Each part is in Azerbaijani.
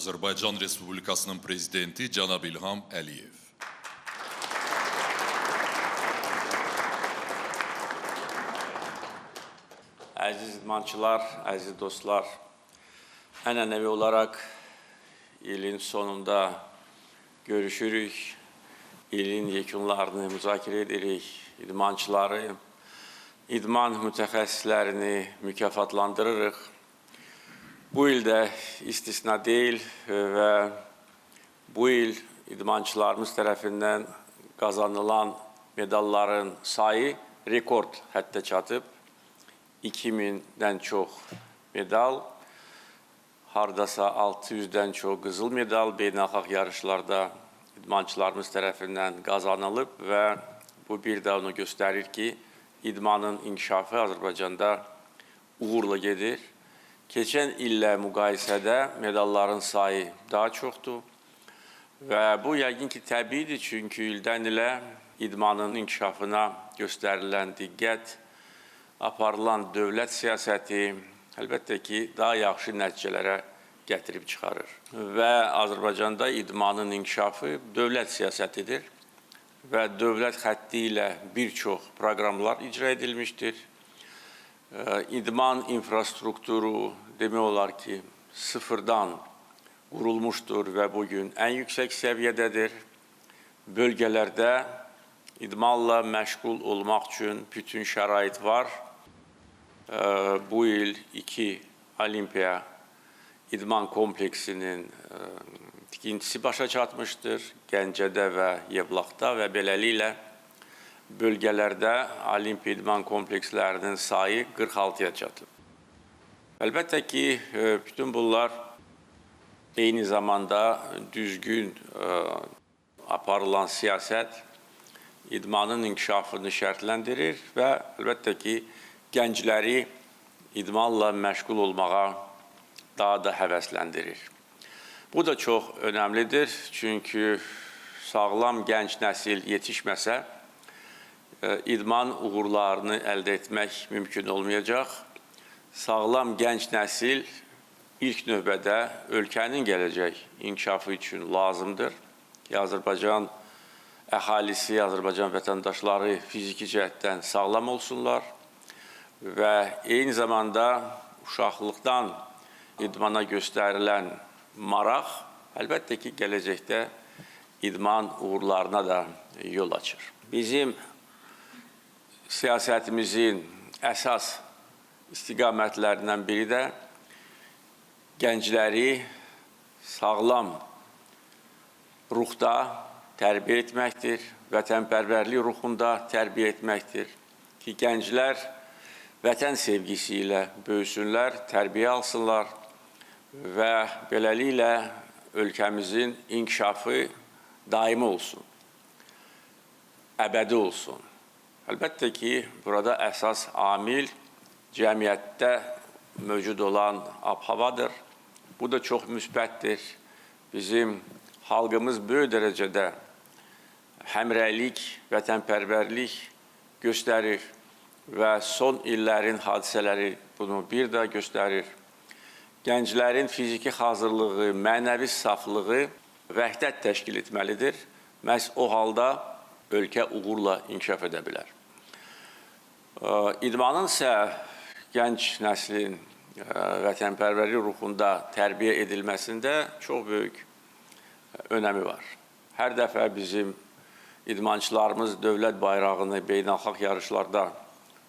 Azərbaycan Respublikasının Prezidenti Cənab İlham Əliyev. Əziz idmançılar, əziz dostlar, ənənəvi olaraq ilin sonunda görüşürük, ilin yekunlarını müzakirə edirik, idmançıları, idman mütəxəssislərini mükafatlandırırıq. Bu il də istisna deyil və bu il idmançılarımız tərəfindən qazanılan medalların sayı rekord həddə çatıb. 2000-dən çox medal, hardasa 600-dən çox qızıl medal beynəlxalq yarışlarda idmançılarımız tərəfindən qazanılıb və bu bir də onu göstərir ki, idmanın inkişafı Azərbaycanda uğurla gedir. Keçən illə müqayisədə medalların sayı daha çoxdur və bu yəqin ki, təbiidir, çünki ildən ilə idmanın inkişafına göstərilən diqqət, aparılan dövlət siyasəti əlbəttə ki, daha yaxşı nəticələrə gətirib çıxarır. Və Azərbaycanda idmanın inkişafı dövlət siyasətidir və dövlət xətti ilə bir çox proqramlar icra edilmişdir. İdman infrastrukturu demək olar ki, sıfırdan qurulmuşdur və bugün ən yüksək səviyyədədir. Bölgələrdə idmanla məşğul olmaq üçün bütün şərait var. Bu il 2 Olimpiya idman kompleksinin tikintisi başa çatmışdır. Gəncədə və Yevlaxda və beləliklə bölgələrdə Olimpiya idman komplekslərinin sayı 46-ya çatıb. Əlbəttə ki, bütün bunlar eyni zamanda düzgün aparılan siyasət idmanın inkişafını şərtləndirir və əlbəttə ki, gəncləri idmanla məşğul olmağa daha da həvəsləndirir. Bu da çox önəmlidir, çünki sağlam gənc nəsil yetişməsə, idman uğurlarını əldə etmək mümkün olmayacaq. Sağlam gənc nəsil ilk növbədə ölkənin gələcək inkişafı üçün lazımdır ki, Azərbaycan əhalisi, Azərbaycan vətəndaşları fiziki cəhətdən sağlam olsunlar və eyni zamanda uşaqlıqdan idmana göstərilən maraq əlbəttə ki, gələcəkdə idman uğurlarına da yol açır. Bizim siyasətimizin əsas istiqamətlərindən biri də gəncləri sağlam ruhda tərbiyə etməkdir, vətənpərvərlik ruhunda tərbiyə etməkdir ki, gənclər vətən sevgisi ilə böyüsünlər, tərbiyə alsınlar və beləliklə ölkəmizin inkişafı daimi olsun, əbədi olsun. Əlbəttə ki, burada əsas amil cəmiyyətdə mövcud olan ab-havadır. Bu da çox müsbətdir. Bizim xalqımız böyük dərəcədə həmrəylik, vətənpərvərlik göstərir və son illərin hadisələri bunu bir də göstərir. Gənclərin fiziki hazırlığı, mənəvi saflığı vəhdət təşkil etməlidir. Məhz o halda ölkə uğurla inkişaf edə bilər. İdmanın isə gənc nəslin vətənpərvərlik ruhunda tərbiyə edilməsində çox böyük önəmi var. Hər dəfə bizim idmançılarımız dövlət bayrağını beynəlxalq yarışlarda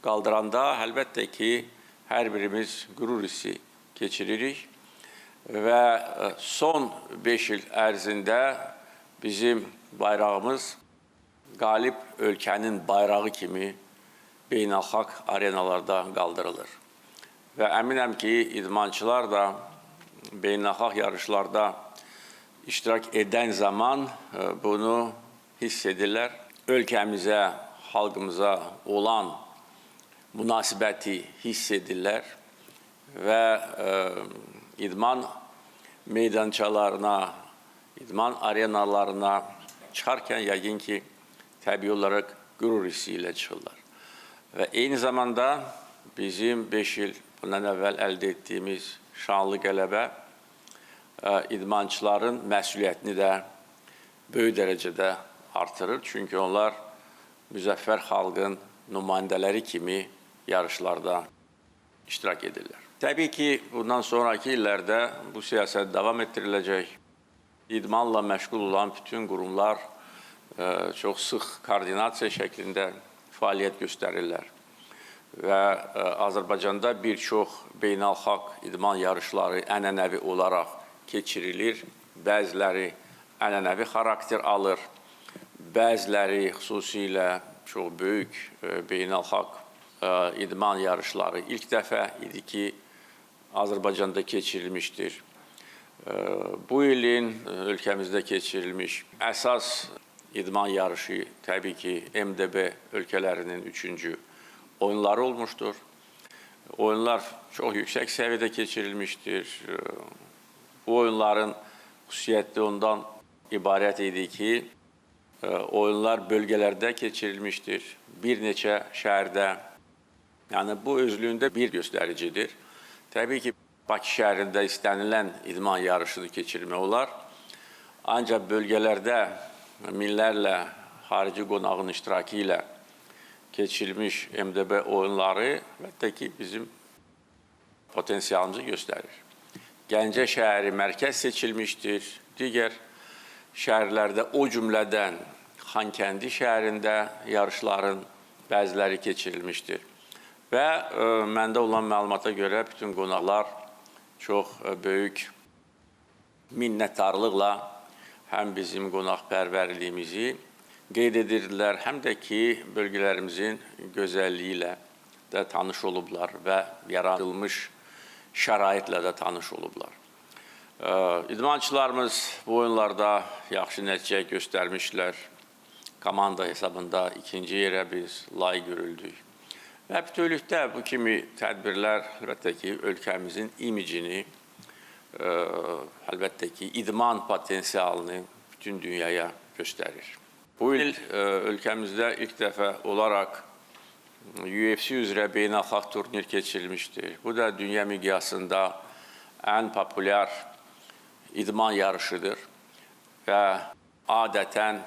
qaldıranda, əlbəttə ki, hər birimiz qürur hissi keçiririk və son 5 il ərzində bizim bayrağımız qalib ölkənin bayrağı kimi beynəlxalq arenalarda qaldırılır. Və əminəm ki, idmançılar da beynəlxalq yarışlarda iştirak edən zaman bunu hiss edirlər. Ölkəmizə, xalqımıza olan münasibəti hiss edirlər və idman meydançalarına, idman arenalarına çıxarkən yəqin ki, təbii olaraq qürur hissi ilə çıxırlar. Və eyni zamanda bizim 5 il bundan əvvəl əldə etdiyimiz şanlı qələbə idmançıların məsuliyyətini də böyük dərəcədə artırır. Çünki onlar müzəffər xalqın nümayəndələri kimi yarışlarda iştirak edirlər. Təbii ki, bundan sonraki illərdə bu siyasət davam etdiriləcək. İdmanla məşğul olan bütün qurumlar çox sıx koordinasiya şəklində fəaliyyət göstərirlər. Və Azərbaycanda bir çox beynəlxalq idman yarışları ənənəvi olaraq keçirilir. Bəziləri ənənəvi xarakter alır, bəziləri xüsusilə çox böyük beynəlxalq idman yarışları ilk dəfə idi ki, Azərbaycanda keçirilmişdir. Bu ilin ölkəmizdə keçirilmiş əsas idman yarışı təbii ki, MDB ölkələrinin 3-cü oyunları olmuşdur. Oyunlar çox yüksək səviyyədə keçirilmişdir. Bu oyunların xüsusiyyəti ondan ibarət idi ki, oyunlar bölgələrdə keçirilmişdir. Bir neçə şəhərdə, yəni bu özlüyündə bir göstəricidir. Təbii ki, Bakı şəhərində istənilən idman yarışını keçirmək olar. Ancaq bölgələrdə minlərlə xarici qonağın iştirakı ilə keçirilmiş MDB oyunları əlbəttə ki, bizim potensialımızı göstərir. Gəncə şəhəri mərkəz seçilmişdir. Digər şəhərlərdə o cümlədən Xankəndi şəhərində yarışların bəziləri keçirilmişdir. Və məndə olan məlumata görə bütün qonaqlar çox böyük minnətdarlıqla həm bizim qonaqpərvərliyimizi qeyd edirdilər, həm də ki, bölgələrimizin gözəlliyi ilə də tanış olublar və yaradılmış şəraitlə də tanış olublar. İdmançılarımız bu oyunlarda yaxşı nəticə göstərmişlər. Komanda hesabında 2-ci yerə biz layiq görüldük. Və bütövlükdə bu kimi tədbirlər əlbəttə ki, ölkəmizin imicini, əlbəttə ki, idman potensialını bütün dünyaya göstərir. Bu il ölkəmizdə ilk dəfə olaraq UFC üzrə beynəlxalq turnir keçirilmişdir. Bu da dünya miqyasında ən populyar idman yarışıdır və adətən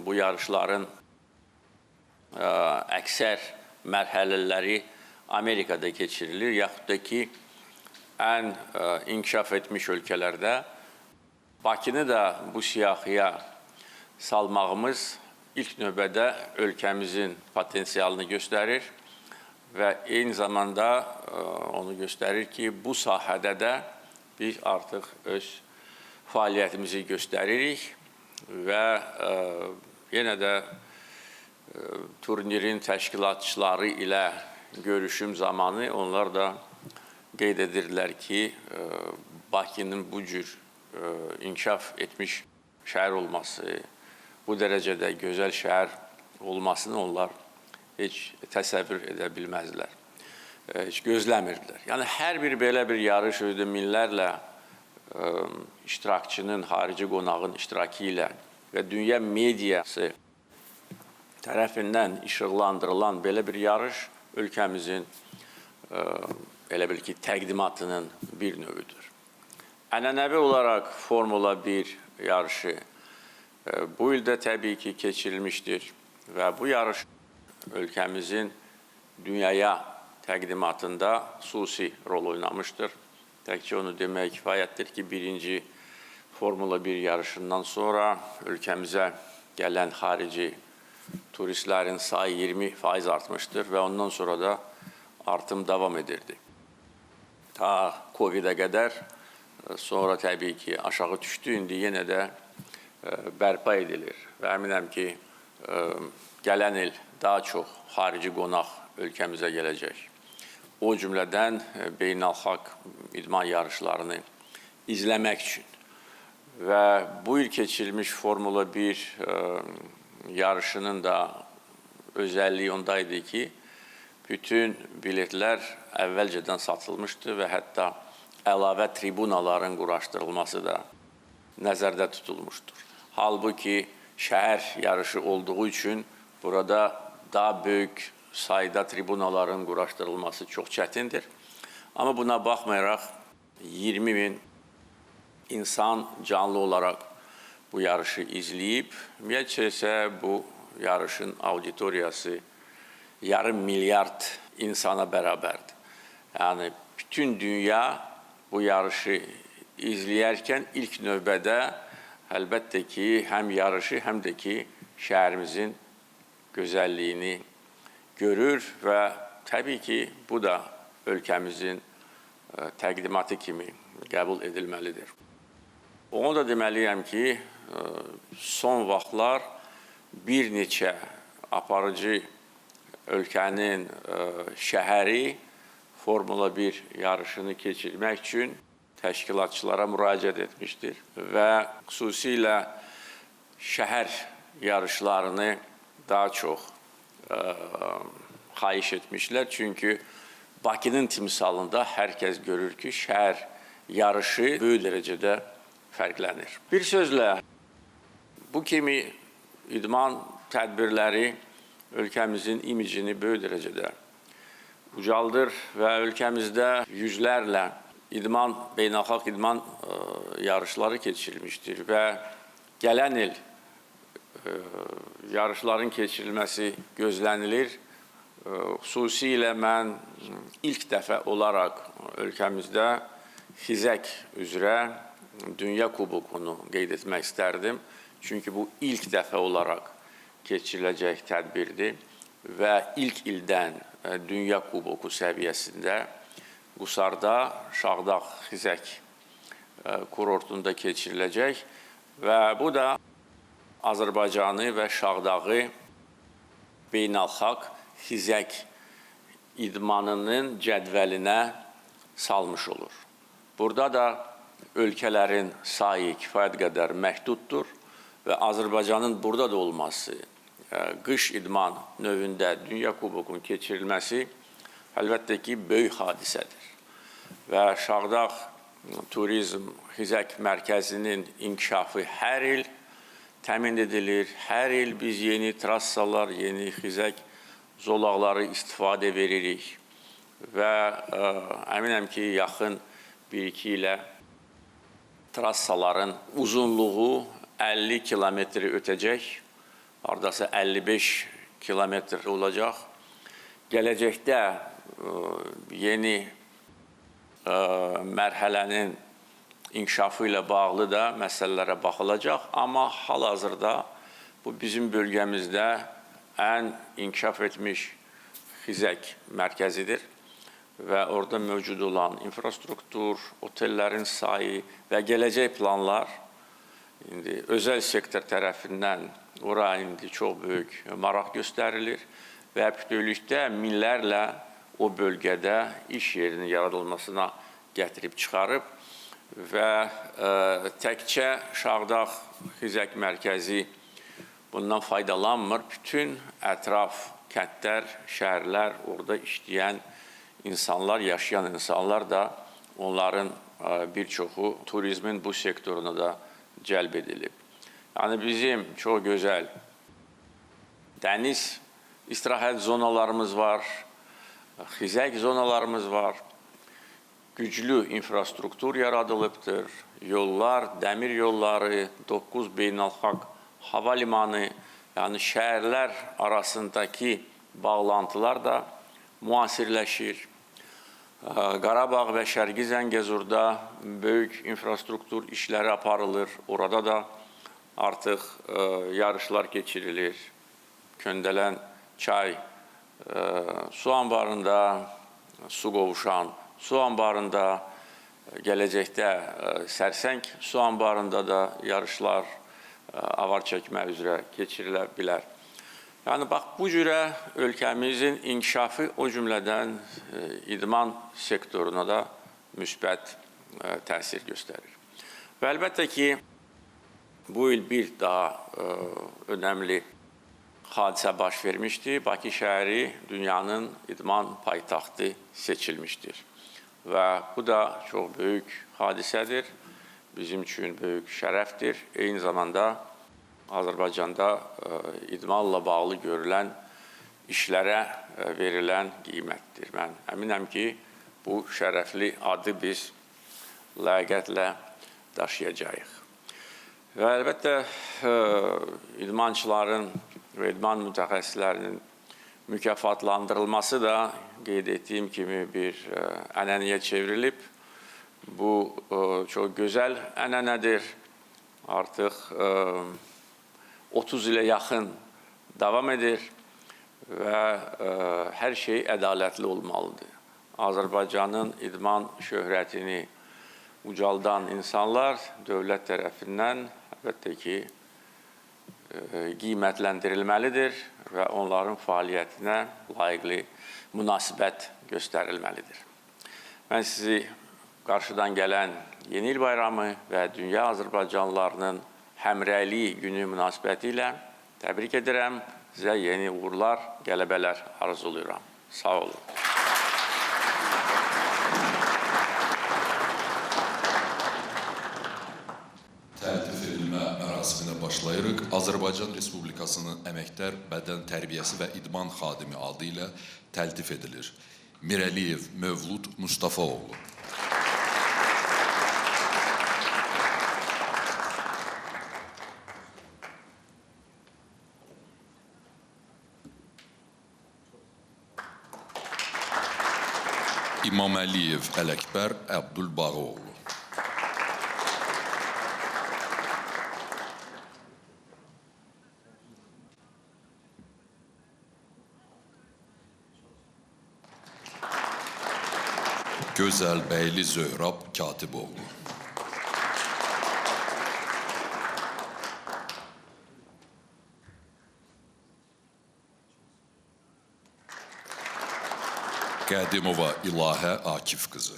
bu yarışların əksər mərhələləri Amerikada keçirilir, yaxud da ki, ən inkişaf etmiş ölkələrdə. Bakını da bu siyahıya salmağımız ilk növbədə ölkəmizin potensialını göstərir və eyni zamanda onu göstərir ki, bu sahədə də biz artıq öz fəaliyyətimizi göstəririk və yenə də turnirin təşkilatçıları ilə görüşüm zamanı onlar da qeyd edirlər ki, Bakının bu cür inkişaf etmiş şəhər olması, bu dərəcədə gözəl şəhər olmasını onlar heç təsəvvür edə bilməzlər, heç gözləmirdilər. Yəni, hər bir belə bir yarış özdə minlərlə iştirakçının, xarici qonağın iştirakı ilə və dünya mediası tərəfindən işıqlandırılan belə bir yarış ölkəmizin elə bil ki, təqdimatının bir növüdür. Ənənəvi olaraq Formula 1 yarışı bu ildə təbii ki, keçirilmişdir və bu yarış ölkəmizin dünyaya təqdimatında xüsusi rol oynamışdır. Təkcə onu demək kifayətdir ki, birinci Formula 1 yarışından sonra ölkəmizə gələn xarici turistlərin sayı 20% artmışdır və ondan sonra da artım davam edirdi. Ta Covid-ə qədər, sonra təbii ki, aşağı düşdü, indi yenə də bərpa edilir və əminəm ki, gələn il daha çox xarici qonaq ölkəmizə gələcək. O cümlədən beynəlxalq idman yarışlarını izləmək üçün və bu il keçirilmiş Formula 1 yarışının da özəlliyi ondaydı ki, bütün biletlər əvvəlcədən satılmışdı və hətta əlavə tribunaların quraşdırılması da nəzərdə tutulmuşdur. Halbuki şəhər yarışı olduğu üçün burada daha böyük sayda tribunaların quraşdırılması çox çətindir. Amma buna baxmayaraq 20 min insan canlı olarak bu yarışı izleyip, ümumiyyətcə isə bu yarışın auditoriyası yarım milyard insana bərabərdir. Yəni, bütün dünya bu yarışı izləyərkən ilk növbədə əlbəttə ki, həm yarışı, həm də ki, şəhərimizin gözəlliyini görür və təbii ki, bu da ölkəmizin təqdimatı kimi qəbul edilməlidir. Onu da deməliyəm ki, son vaxtlar bir neçə aparıcı ölkənin şəhəri Formula 1 yarışını keçirmək üçün təşkilatçılara müraciət etmişdir və xüsusilə şəhər yarışlarını daha çox xahiş etmişlər. Çünki Bakının timsalında hər kəs görür ki, şəhər yarışı böyük dərəcədə fərqlənir. Bir sözlə, bu kimi idman tədbirləri ölkəmizin imicini böyük dərəcədə ucaldır və ölkəmizdə yüzlərlə beynəlxalq idman yarışları keçirilmişdir və gələn il yarışların keçirilməsi gözlənilir. Xüsusilə mən ilk dəfə olaraq ölkəmizdə xizək üzrə Dünya Kubokunu qeyd etmək istərdim. Çünki bu ilk dəfə olaraq keçiriləcək tədbirdir və ilk ildən Dünya Kuboku səviyyəsində Qusarda Şağdağ xizək kurortunda keçiriləcək və bu da Azərbaycanı və Şağdağı beynəlxalq xizək idmanının cədvəlinə salmış olur. Burada da ölkələrin sayı kifayət qədər məhduddur və Azərbaycanın burada da olması, qış idman növündə Dünya Kubokunun keçirilməsi əlbəttə ki, böyük hadisədir. Və Şağdağ Turizm Xizək Mərkəzinin inkişafı hər il təmin edilir. Hər il biz yeni trassalar, yeni xizək zolaqları istifadə veririk və əminəm ki, yaxın 1-2 ilə trassaların uzunluğu 50 kilometri ötəcək, haradasa 55 kilometr olacaq. Gələcəkdə yeni mərhələnin inkişafı ilə bağlı da məsələlərə baxılacaq, amma hal-hazırda bu bizim bölgəmizdə ən inkişaf etmiş xizək mərkəzidir və orada mövcud olan infrastruktur, otellərin sayı və gələcək planlar indi özəl sektor tərəfindən ora indi çox böyük maraq göstərilir və bütövlükdə minlərlə o bölgədə iş yerinin yaradılmasına gətirib çıxarıb və təkcə Şağdağ Xizək Mərkəzi bundan faydalanmır. Bütün ətraf kəndlər, şəhərlər, orada işləyən insanlar, yaşayan insanlar da onların bir çoxu turizmin bu sektoruna da cəlb edilib. Yəni bizim çox gözəl dəniz istirahət zonalarımız var, xizək zonalarımız var, güclü infrastruktur yaradılıbdır, yollar, dəmir yolları, 9 beynəlxalq hava limanı, yəni şəhərlər arasındakı bağlantılar da müasirləşir. Qarabağ və Şərqi Zəngəzurda böyük infrastruktur işləri aparılır. Orada da artıq yarışlar keçirilir. Köndələn çay su anbarında, su qovuşan su anbarında, gələcəkdə Sərsəng su anbarında da yarışlar avar çəkmə üzrə keçirilə bilər. Yəni, bax, bu cürə ölkəmizin inkişafı o cümlədən idman sektoruna da müsbət təsir göstərir. Və əlbəttə ki, bu il bir daha önəmli hadisə baş vermişdi. Bakı şəhəri dünyanın idman paytaxtı seçilmişdir. Və bu da çox böyük hadisədir. Bizim üçün böyük şərəfdir. Eyni zamanda Azərbaycanda idmanla bağlı görülən işlərə verilən qiymətdir. Mən əminəm ki, bu şərəfli adı biz ləyaqətlə daşıyacağıq. Və əlbəttə idmançıların və idman mütəxəssislərinin mükafatlandırılması da qeyd etdiyim kimi bir ənənəyə çevrilib. Bu çox gözəl ənənədir. Artıq 30 ilə yaxın davam edir və hər şey ədalətli olmalıdır. Azərbaycanın idman şöhrətini ucaldan insanlar dövlət tərəfindən əlbəttə ki, qiymətləndirilməlidir və onların fəaliyyətinə layiqli münasibət göstərilməlidir. Mən sizi qarşıdan gələn Yeni il bayramı və dünya azərbaycanlılarının həmrəyliyi günü münasibəti ilə təbrik edirəm. Sizə yeni uğurlar, qələbələr arzuluyuram. Sağ olun. Təltif edilmə mərasiminə başlayırıq. Azərbaycan Respublikasının Əməkdar Bədən Tərbiyəsi və İdman Xadimi adı ilə təltif edilir. Mirəliyev Mövlud Mustafaoğlu. İmaməliyev Ələkbər Əbdülbağoğlu. Gözəlbəyli Zöhrab Katiboğlu. Qədimova İlahə Akif qızı.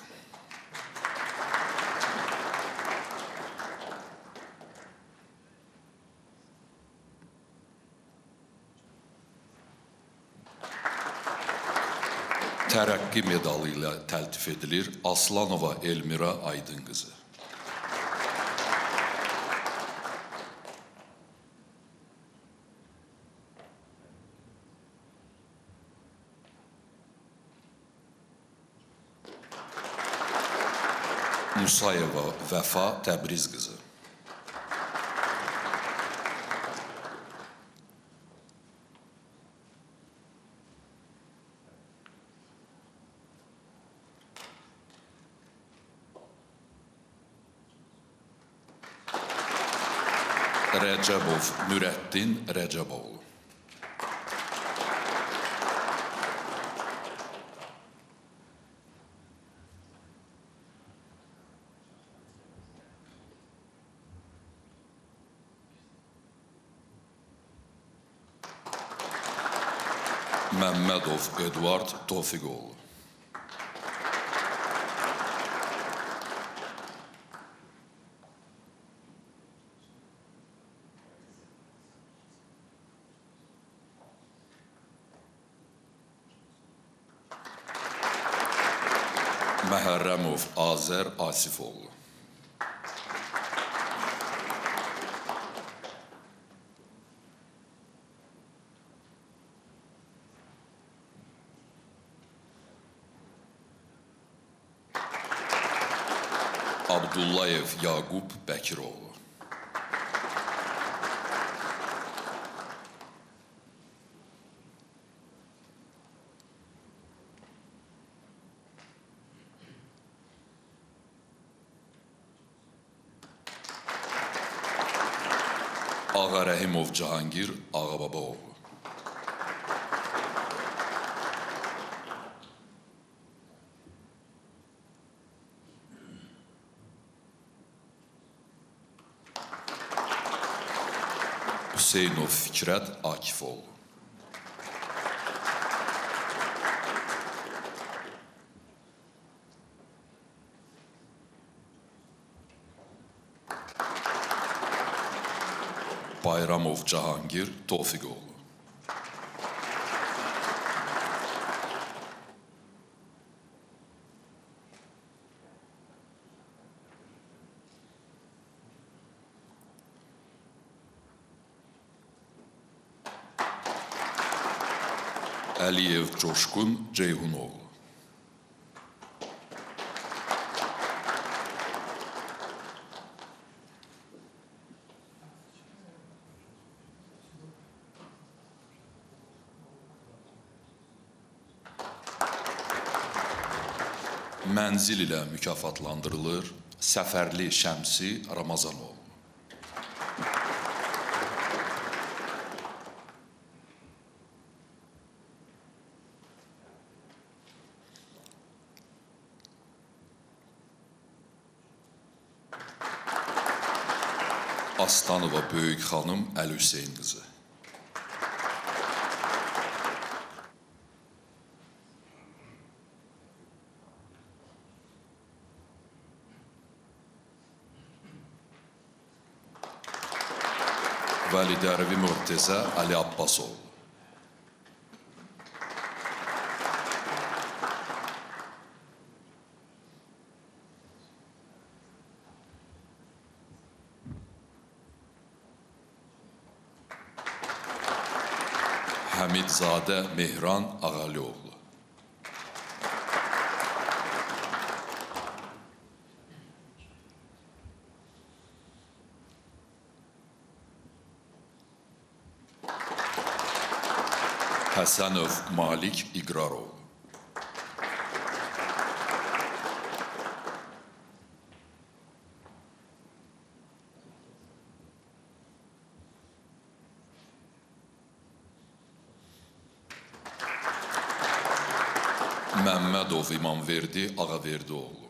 Tərəqqi medalı ilə təltif edilir Aslanova Elmira Aydın qızı. Musayeva Vəfa Təbriz qızı. Rəcəbov Nürəddin Rəcəboğlu. Məmmədov Eduard Tofiqoğlu. Məhərrəmov Azər Asifoğlu. Abdullayev Yaqub Bəkiroğlu. Ağarəhimov Cahangir Ağababaoğlu. Hüseynov Fikrət Akifoğlu. Bayramov Cahangir Tofiqoğlu. Əliyev Coşqun Ceyhunoğlu. Mənzil ilə mükafatlandırılır Səfərli Şəmsi Ramazanoğlu. Astanova Böyük xanım Əli Hüseyn qızı. Vəlidərvi Mürtəzə Ali Abbasoğlu. Həmidzadə Mehran Ağalioğlu. Həsənov Malik İqraroğlu. Məmmədov İmamverdi Ağaverdioğlu.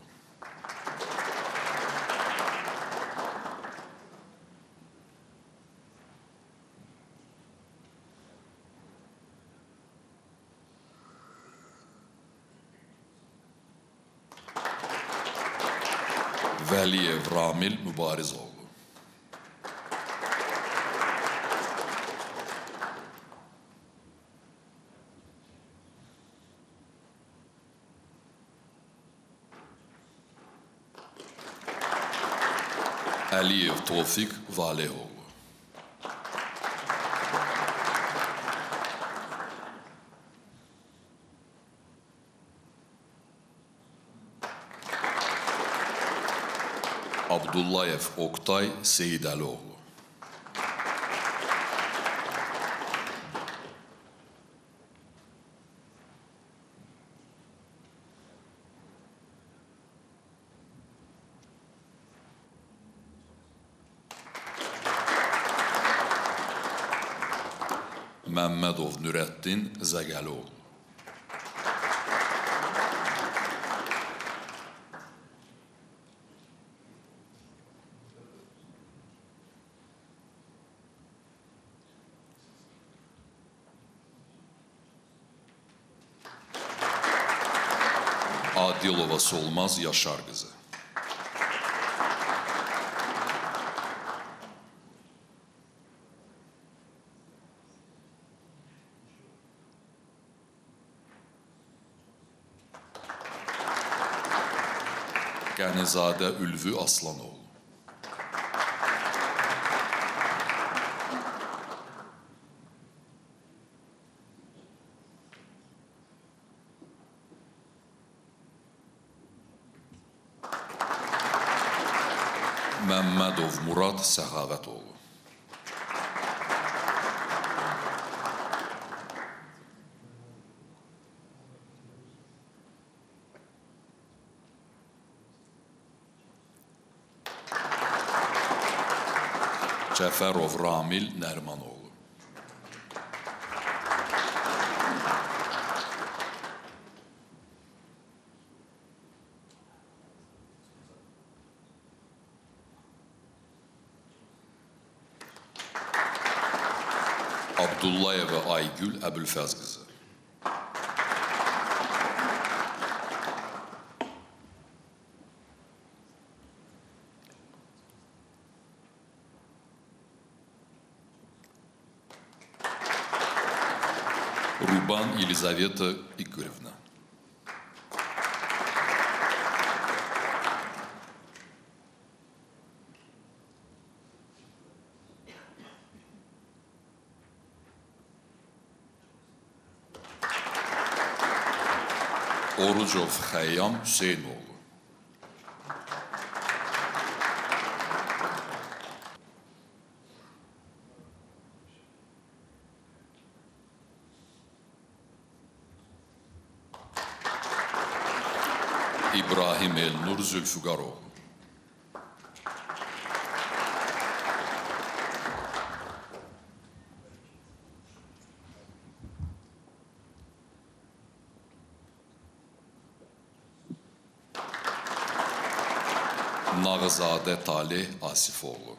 Vəliyev Ramil Mübarizoğlu. Əliyev Tofiq Valehoğlu. Abdullayev Oktay Seyidəlioğlu. Məmmədov Nürəddin Zəgəlioğlu. Adilova Solmaz Yaşar qızı. Qənizadə Ülvü Aslanoğlu. Məmmədov Murad Səxavətoğlu. Cəfərov Ramil Nərmanoğlu. Abdullayeva Aygül Əbülfəz qızı. Ruban Yelizaveta Igorevna. Orucov Xəyyam Hüseynoğlu. İbrahim Elnur Zülfüqarov. Nağızadə Talih Asifoğlu.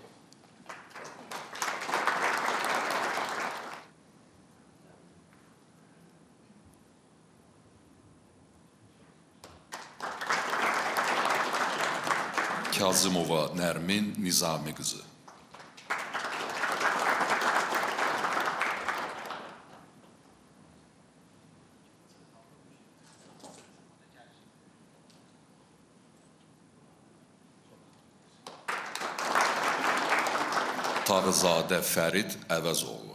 Kazımova Nərmin Nizami qızı. Tağızadə Fərid Əvəzoğlu.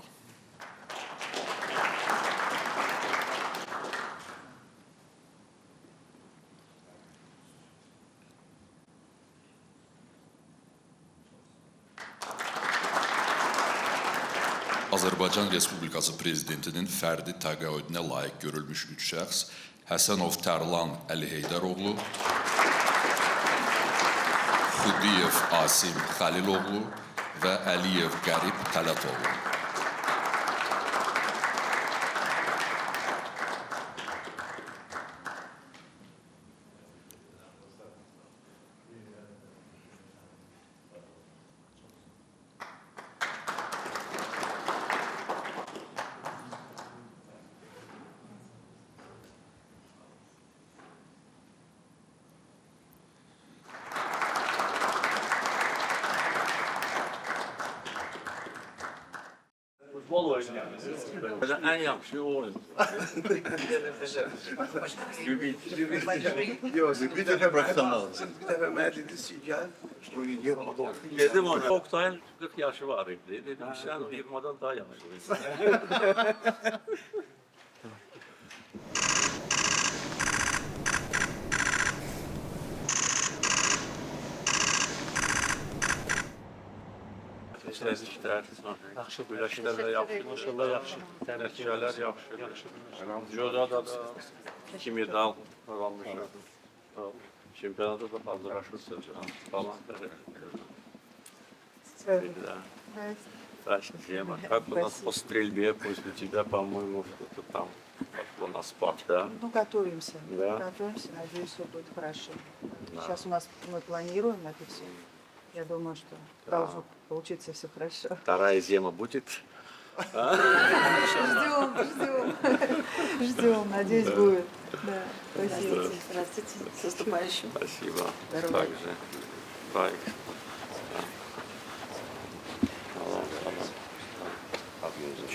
Azərbaycan Respublikası Prezidentinin fərdi təqaüdünə layiq görülmüş 3 şəxs Həsənov Tərlan Əliheydaroğlu, Xudiyev Asim Xəliloğlu və Əliyev Qərib Tələtoğlu. Futbol oynuyoruz. En yaxşı o oyun. Yok, bir defa bıraksan lazım. Bir defa Mehdi'de gel. Dedim ona. Oktay'ın 40 yaşı var idi. Dedim sen 20'dan daha yaşlısın. Təziklər, yaxşı güləşlər də yaxşı, maşallah yaxşı, nəticələr yaxşı. Jodada da 2 medal qazanmışıq. Çempionata da hazırlaşırsınız falan. Тема. Как у нас по стрельбе после тебя, по-моему, что-то там пошло на спад, да? Ну, готовимся. Да? Готовимся, надеюсь, все будет хорошо. Сейчас у нас мы планируем это все. Я думаю, что должно получиться все хорошо. Вторая зима будет? Ждем, ждем, надеюсь, будет. Да, спасибо. Здравствуйте, с наступающим. Спасибо. Здорово. Также. Бай.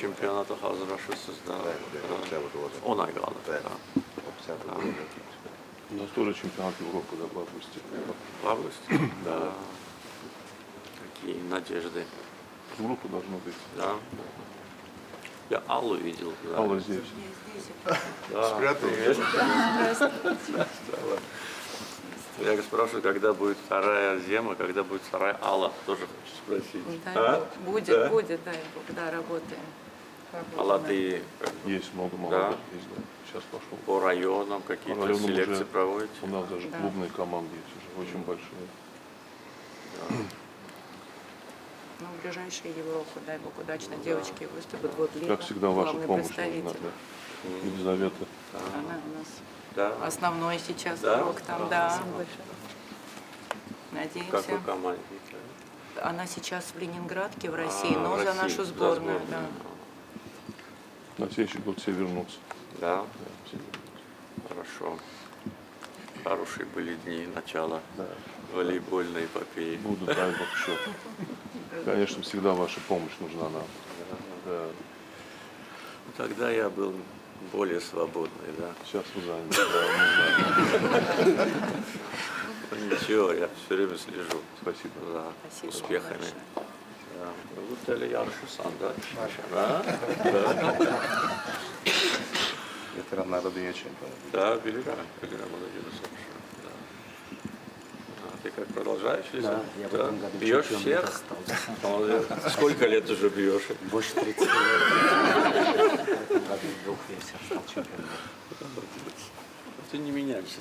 Чемпионата hazırlaşırsınız da. 10 ay kaldı. У нас тоже чемпионат Европы, да, в августе. В августе? Да. Какие надежды. В Европу должно быть. Да. Я Аллу видел. Да. Алла здесь. Да. Привет. Я спрашиваю, когда будет вторая зима, когда будет вторая Алла, тоже хочу спросить. Да, будет, дай Бог, да, работаем. Алла, ты Есть много молодых, есть, да. Сейчас пошел. по районам какие-то По районам селекции уже проводите? У нас даже Да. клубные команды есть уже, очень большие. Ну, в ближайшую Европу, дай Бог, удачно девочки выступят. Вот Лиза, Как всегда, ваша главный помощь нужна, представитель. да. Елизавета. Она у нас Да. основной сейчас Да? урок там, да. В Надеемся. какой команде? Она сейчас в Ленинградке, в России, но в за России, нашу за сборную, сборную. да. На следующий год все вернутся. Да, Да, все вернутся. хорошо. Хорошие были дни начала Да. волейбольной эпопеи. Будут, дай бог, еще. Конечно, всегда ваша помощь нужна нам. Да. Тогда я был более свободный, да. Сейчас вы заняты, да, мы знаем. Но ничего, я все время слежу Спасибо. за Спасибо успехами. большое. Да. Вот это яршусан, да? Veteran народу очень. Да, велика молодец. Да. А ты как продолжаешь? Да, я в этом году Бьешь чемпионом всех? остался. Молодец. Сколько лет уже бьешь? Больше 30 лет. В этом году в двух версиях стал чемпионом. Ты не меняешься.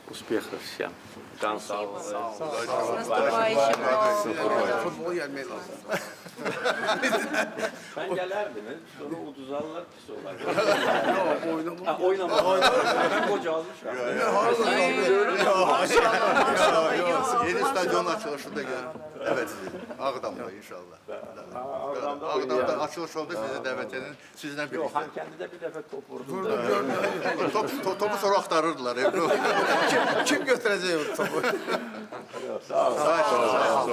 Успехов всем. Can sağ ol. Futbol gelmeyi lazım. Ben gelerdim. Sonra uduzarlar pis olar. Oynama. Oynama. Ben kocalmışım. Yeni stadyonun açılışında gel. Evet, Ağdam'da inşallah. Ağdam'da açılış oldu, sizi davet edin. Sizle Yok, birlikte. kendi de bir defa top vurdu. Topu sonra aktarırdılar. Kim götürecek o topu? Sağ ol. Sağ ol.